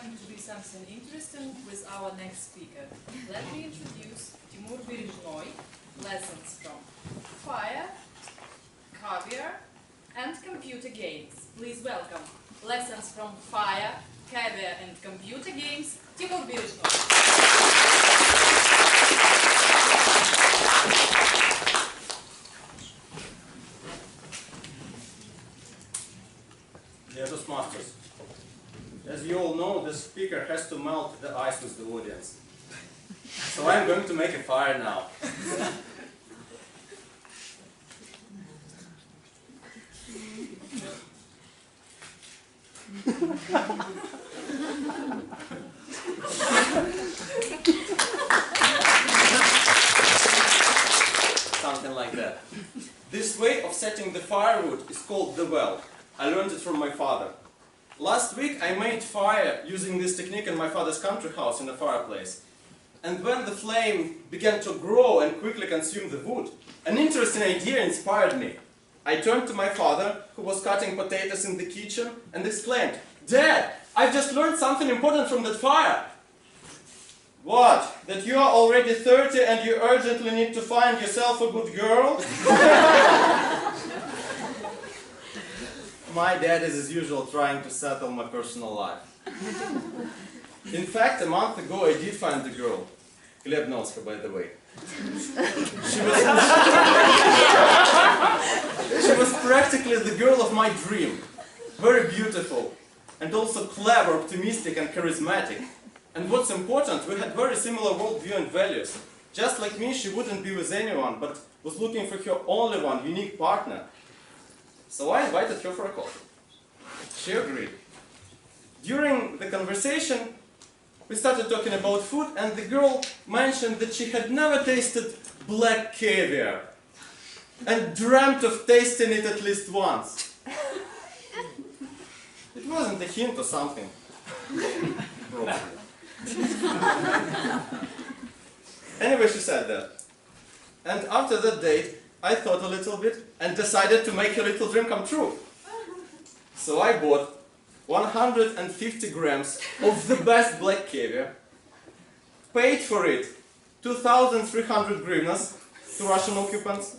going to be something interesting with our next speaker. Let me introduce Timur Berezhnoy, lessons from fire, caviar, and computer games. Please welcome lessons from fire, caviar, and computer games, Timur Berezhnoy. Dear Toastmasters, as you all know, the speaker has to melt the ice with the audience. So I'm going to make a fire now. Something like that. This way of setting the firewood is called the well. I learned it from my father. Last week I made fire using this technique in my father's country house in a fireplace. And when the flame began to grow and quickly consume the wood, an interesting idea inspired me. I turned to my father, who was cutting potatoes in the kitchen, and exclaimed, "Dad, I've just learned something important from that fire." "What? That you are already 30 and you urgently need to find yourself a good girl?" My dad is, as usual, trying to settle my personal life. In fact, a month ago I did find the girl. Gleb knows her, by the way. She was practically the girl of my dream. Very beautiful, and also clever, optimistic, and charismatic. And what's important, we had very similar worldview and values. Just like me, she wouldn't be with anyone, but was looking for her only one, unique partner. So I invited her for a coffee. She agreed. During the conversation, we started talking about food, and the girl mentioned that she had never tasted black caviar and dreamt of tasting it at least once. It wasn't a hint or something. Probably. Anyway, she said that. And after that date, I thought a little bit and decided to make her little dream come true. So I bought 150 grams of the best black caviar, paid for it 2,300 hryvnias to Russian occupants,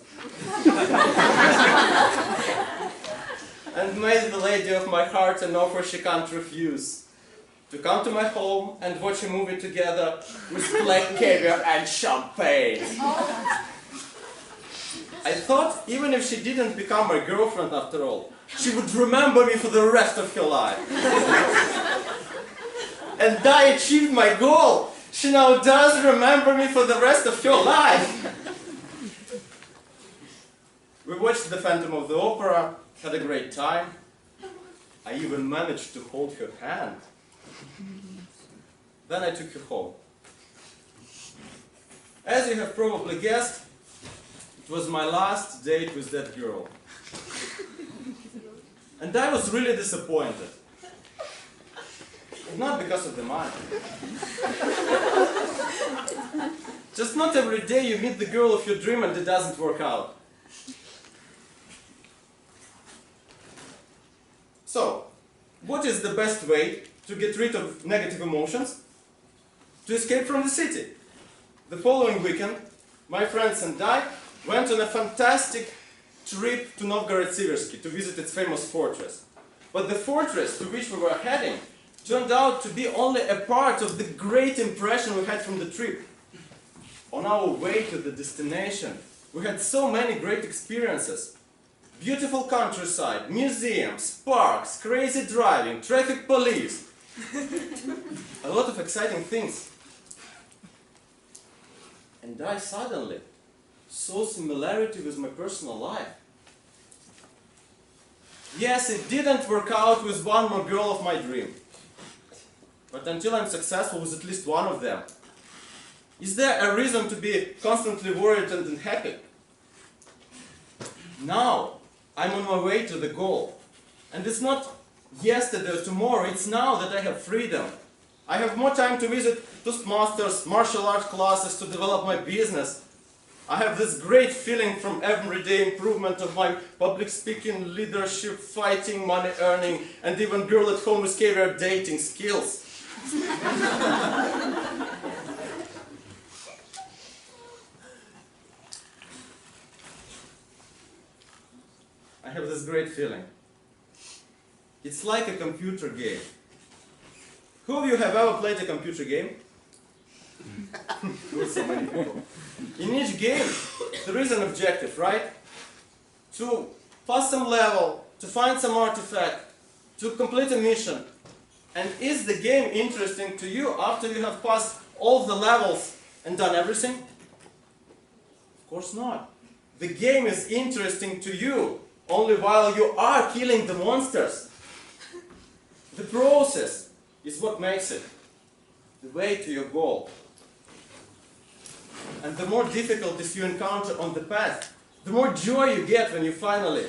and made the lady of my heart an offer she can't refuse, to come to my home and watch a movie together with black caviar and champagne. I thought, even if she didn't become my girlfriend after all, she would remember me for the rest of her life. And I achieved my goal. She now does remember me for the rest of her life. We watched The Phantom of the Opera, had a great time. I even managed to hold her hand. Then I took her home. As you have probably guessed, it was my last date with that girl. And I was really disappointed. Not because of the money. Just not every day you meet the girl of your dream and it doesn't work out. So, what is the best way to get rid of negative emotions? To escape from the city. The following weekend, my friends and I went on a fantastic trip to Novgorod-Siversky to visit its famous fortress. But the fortress to which we were heading turned out to be only a part of the great impression we had from the trip. On our way to the destination, we had so many great experiences. Beautiful countryside, museums, parks, crazy driving, traffic police. A lot of exciting things. And I suddenly saw similarity with my personal life. Yes, it didn't work out with one more girl of my dream. But until I'm successful with at least one of them, is there a reason to be constantly worried and unhappy? Now, I'm on my way to the goal. And it's not yesterday or tomorrow, it's now that I have freedom. I have more time to visit Toastmasters, martial arts classes, to develop my business. I have this great feeling from everyday improvement of my public speaking, leadership, fighting, money earning, and even girl at home with caviar dating skills. I have this great feeling. It's like a computer game. Who of you have ever played a computer game? So many people. In each game, there is an objective, right? To pass some level, to find some artifact, to complete a mission. And is the game interesting to you after you have passed all the levels and done everything? Of course not. The game is interesting to you only while you are killing the monsters. The process is what makes it the way to your goal. And the more difficulties you encounter on the path, the more joy you get when you finally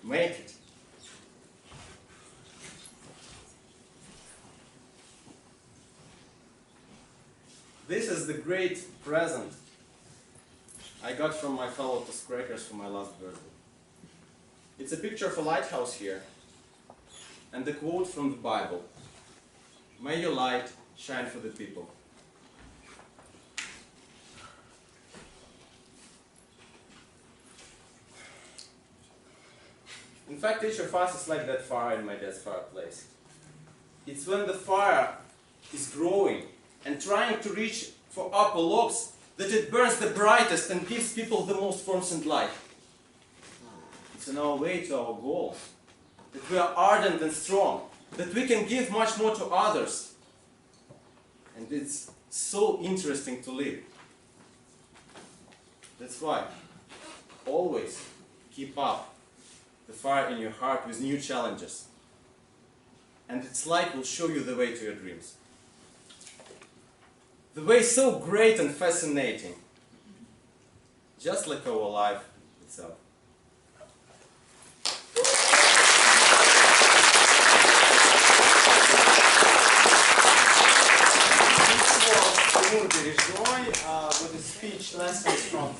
make it. This is the great present I got from my fellow Toastcrackers for my last birthday. It's a picture of a lighthouse here, and the quote from the Bible: "May your light shine for the people." In fact, each of us is like that fire in my dad's fireplace. It's when the fire is growing and trying to reach for upper logs that it burns the brightest and gives people the most warmth and light. It's on our way to our goal, that we are ardent and strong, that we can give much more to others. And it's so interesting to live. That's why always keep up the fire in your heart with new challenges. And its light will show you the way to your dreams. The way is so great and fascinating, just like our life itself. This was Timur Berezhnoy with a speech lessons from